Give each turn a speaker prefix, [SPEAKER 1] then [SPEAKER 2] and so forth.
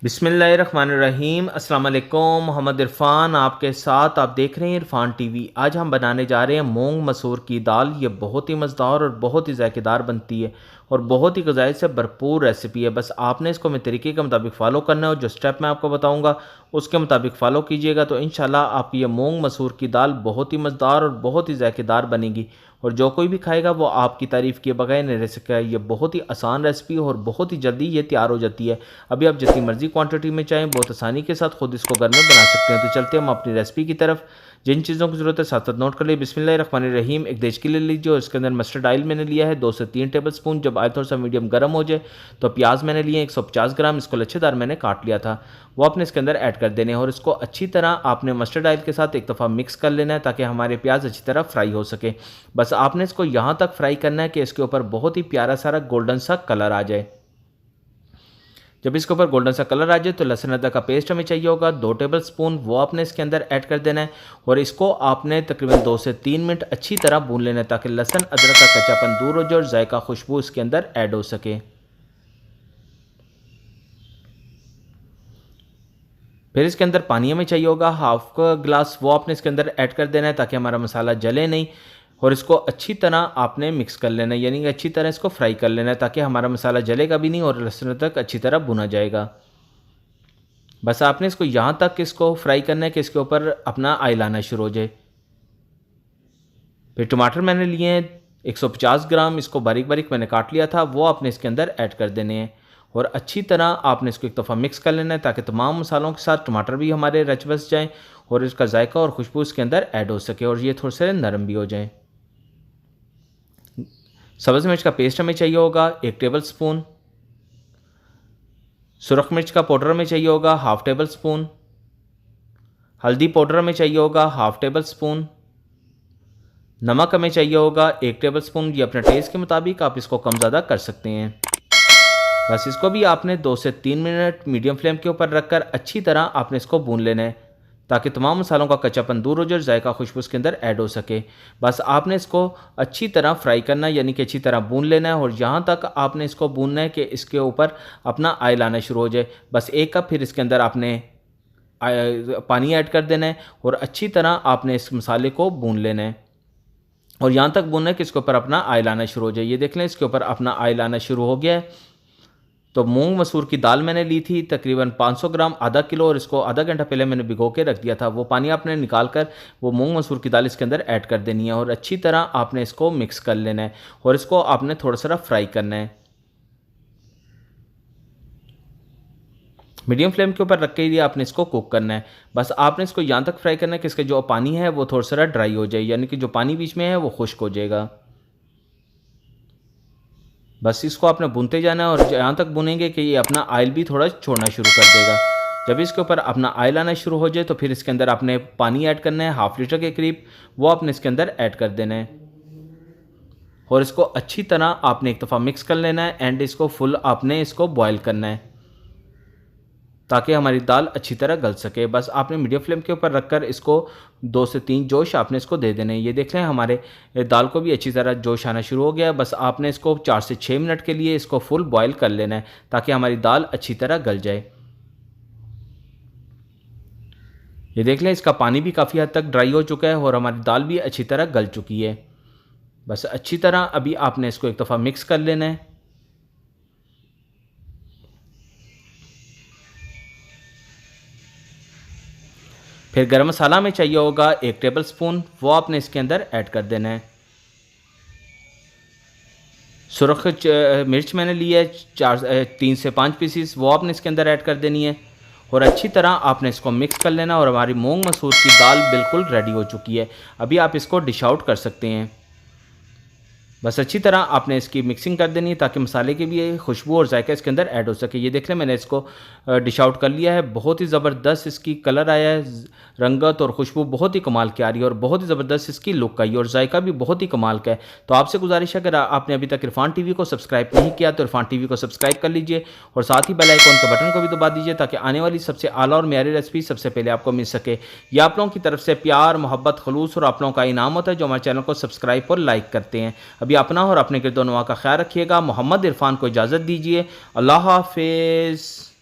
[SPEAKER 1] बिस्मिल्लाहिर्रहमानिर्रहीम। अस्सलाम वालेकुम। मोहम्मद इरफ़ान आपके साथ, आप देख रहे हैं इरफ़ान टीवी। आज हम बनाने जा रहे हैं मूंग मसूर की दाल। ये बहुत ही मज़ेदार और बहुत ही ज़ायकेदार बनती है और बहुत ही ग़िज़ाई से भरपूर रेसिपी है। बस आपने इसको मेरे तरीके के मुताबिक फ़ॉलो करना है और जो स्टेप मैं आपको बताऊँगा उसके मुताबिक फ़ॉलो कीजिएगा तो इंशाल्लाह आपकी ये मूंग मसूर की दाल बहुत ही मज़ेदार और बहुत ही ज़ायकेदार बनेगी और जो कोई भी खाएगा वो आपकी तारीफ़ किए बगैर नहीं रह सकेगा। ये बहुत ही आसान रेसिपी और बहुत ही जल्दी ये तैयार हो जाती है। अभी आप जितनी मर्ज़ी क्वांटिटी में चाहें बहुत आसानी के साथ खुद इसको घर में बना सकते हैं। तो चलते हम अपनी रेसिपी की तरफ। जिन चीज़ों की ज़रूरत है साथ साथ नोट कर लिए। बिस्मिल्लाहिर्रहमानिर्रहीम। एक देचकी ले लीजिए और इसके अंदर मस्टर्ड ऑयल मैंने लिया है 2 से 3 टेबल स्पून। जब ऑयल थोड़ा सा मीडियम गर्म हो जाए तो प्याज मैंने लिए 150 ग्राम, इसको लच्छेदार मैंने काट लिया था, वो आपने इसके अंदर ऐड कर देने हैं और इसको अच्छी तरह आपने मस्टर्ड ऑयल के साथ एक दफ़ा मिक्स कर लेना है ताकि हमारे प्याज अच्छी तरह फ्राई हो सके। बस आपने इसको यहाँ तक फ्राई करना है कि इसके ऊपर बहुत ही प्यारा सारा गोल्डन सा कलर आ जाए। जब इसके ऊपर गोल्डन सा कलर आ जाए तो लहसुन अदरक का पेस्ट हमें चाहिए होगा 2 टेबल स्पून, वो आपने इसके अंदर ऐड कर देना है और इसको आपने तकरीबन 2 से 3 मिनट अच्छी तरह भून लेना है ताकि लहसुन अदरक का कच्चापन दूर हो जाए और जायका खुशबू इसके अंदर ऐड हो सके। फिर इसके अंदर पानी हमें चाहिए होगा हाफ का गिलास, वो आपने इसके अंदर ऐड कर देना है ताकि हमारा मसाला जले नहीं और इसको अच्छी तरह आपने मिक्स कर लेना है, यानी कि अच्छी तरह इसको फ्राई कर लेना है ताकि हमारा मसाला जलेगा भी नहीं और लहसुन तक अच्छी तरह भुना जाएगा। बस आपने इसको यहाँ तक इसको फ्राई करना है कि इसके ऊपर अपना ऑयल आना शुरू हो जाए। फिर टमाटर मैंने लिए हैं 150 ग्राम, इसको बारीक बारीक मैंने काट लिया था, वो आपने इसके अंदर ऐड कर देने हैं और अच्छी तरह आपने इसको एक दफ़ा मिक्स कर लेना है ताकि तमाम मसालों के साथ टमाटर भी हमारे रच बस जाएँ और इसका जायका और खुशबू इसके अंदर ऐड हो सके और ये थोड़े से नरम भी हो जाएँ। सब्ज़ मिर्च का पेस्ट हमें चाहिए होगा 1 टेबल स्पून, सुरख मिर्च का पाउडर हमें चाहिए होगा हाफ टेबल स्पून, हल्दी पाउडर हमें चाहिए होगा हाफ टेबल स्पून, नमक हमें चाहिए होगा 1 टेबल स्पून। ये अपने टेस्ट के मुताबिक आप इसको कम ज़्यादा कर सकते हैं। बस इसको भी आपने 2 से 3 मिनट मीडियम फ्लेम के ऊपर रखकर अच्छी तरह आपने इसको भून लेना है ताकि तमाम मसालों का कच्चापन दूर हो जाए और जायका खुशबू इसके अंदर ऐड हो सके। बस आपने इसको अच्छी तरह फ्राई करना है, यानी कि अच्छी तरह भून लेना है और यहाँ तक आपने इसको भूनना है कि इसके ऊपर अपना ऑयल आना शुरू हो जाए। बस 1 कप फिर इसके अंदर आपने पानी ऐड कर देना है और अच्छी तरह आपने इस मसाले को भून लेना है और यहाँ तक भूनना है कि इसके ऊपर अपना ऑयल आना शुरू हो जाए। ये देख लें इसके ऊपर अपना ऑयल आना शुरू हो गया है। तो मूंग मसूर की दाल मैंने ली थी तकरीबन 500 ग्राम, आधा किलो, और इसको आधा घंटा पहले मैंने भिगो के रख दिया था। वो पानी आपने निकाल कर वो मूंग मसूर की दाल इसके अंदर ऐड कर देनी है और अच्छी तरह आपने इसको मिक्स कर लेना है और इसको आपने थोड़ा सा फ्राई करना है। मीडियम फ्लेम के ऊपर रख के लिए आपने इसको कुक करना है। बस आपने इसको यहाँ तक फ्राई करना है कि इसका जो पानी है वो थोड़ा सा ड्राई हो जाए, यानी कि जो पानी बीच में है वो खुश्क हो जाएगा। बस इसको आपने भूनते जाना है और यहाँ तक भुनेंगे कि ये अपना ऑयल भी थोड़ा छोड़ना शुरू कर देगा। जब इसके ऊपर अपना ऑयल आना शुरू हो जाए तो फिर इसके अंदर आपने पानी ऐड करना है हाफ लीटर के करीब, वो आपने इसके अंदर ऐड कर देना है और इसको अच्छी तरह आपने एक दफ़ा मिक्स कर लेना है एंड इसको फुल आपने इसको बॉयल करना है ताकि हमारी दाल अच्छी तरह गल सके। बस आपने मीडियम फ्लेम के ऊपर रखकर इसको 2 से 3 जोश आपने इसको दे देने हैं। ये देख लें हमारे दाल को भी अच्छी तरह जोश आना शुरू हो गया है। बस आपने इसको 4 से 6 मिनट के लिए इसको फुल बॉयल कर लेना है ताकि हमारी दाल अच्छी तरह गल जाए। ये देख लें इसका पानी भी काफ़ी हद तक ड्राई हो चुका है और हमारी दाल भी अच्छी तरह गल चुकी है। बस अच्छी तरह अभी आपने इसको एक दफ़ा मिक्स कर लेना है। फिर गरम मसाला में चाहिए होगा 1 टेबल स्पून, वो आपने इसके अंदर ऐड कर देना है। सुरख मिर्च मैंने ली है 3 से 5 पीसीस, वो आपने इसके अंदर ऐड कर देनी है और अच्छी तरह आपने इसको मिक्स कर लेना और हमारी मूंग मसूर की दाल बिल्कुल रेडी हो चुकी है। अभी आप इसको डिश आउट कर सकते हैं। बस अच्छी तरह आपने इसकी मिक्सिंग कर देनी है ताकि मसाले की भी खुशबू और जायका इसके अंदर ऐड हो सके। ये देख लें मैंने इसको डिश आउट कर लिया है। बहुत ही ज़बरदस्त इसकी कलर आया है, रंगत और खुशबू बहुत ही कमाल की आ रही है और बहुत ही ज़बरदस्त इसकी लुक आई और जायका भी बहुत ही कमाल का है। तो आपसे गुजारिश है अगर आपने अभी तक इरफान टीवी को सब्सक्राइब नहीं किया तो इरफान टीवी को सब्सक्राइब कर लीजिए और साथ ही बेल आइकॉन के बटन को भी दबा दीजिए ताकि आने वाली सबसे आला और म्यारी रेसिपी सबसे पहले आपको मिल सके। यह आप लोगों की तरफ से प्यार, मोहब्बत, खलूस और आप लोगों का इनाम होता है जो हमारे चैनल को सब्सक्राइब और लाइक करते हैं। अभी अपना और अपने गिरदोनवा का ख्याल रखिएगा। मोहम्मद इरफान को इजाज़त दीजिए। अल्लाह हाफिज़।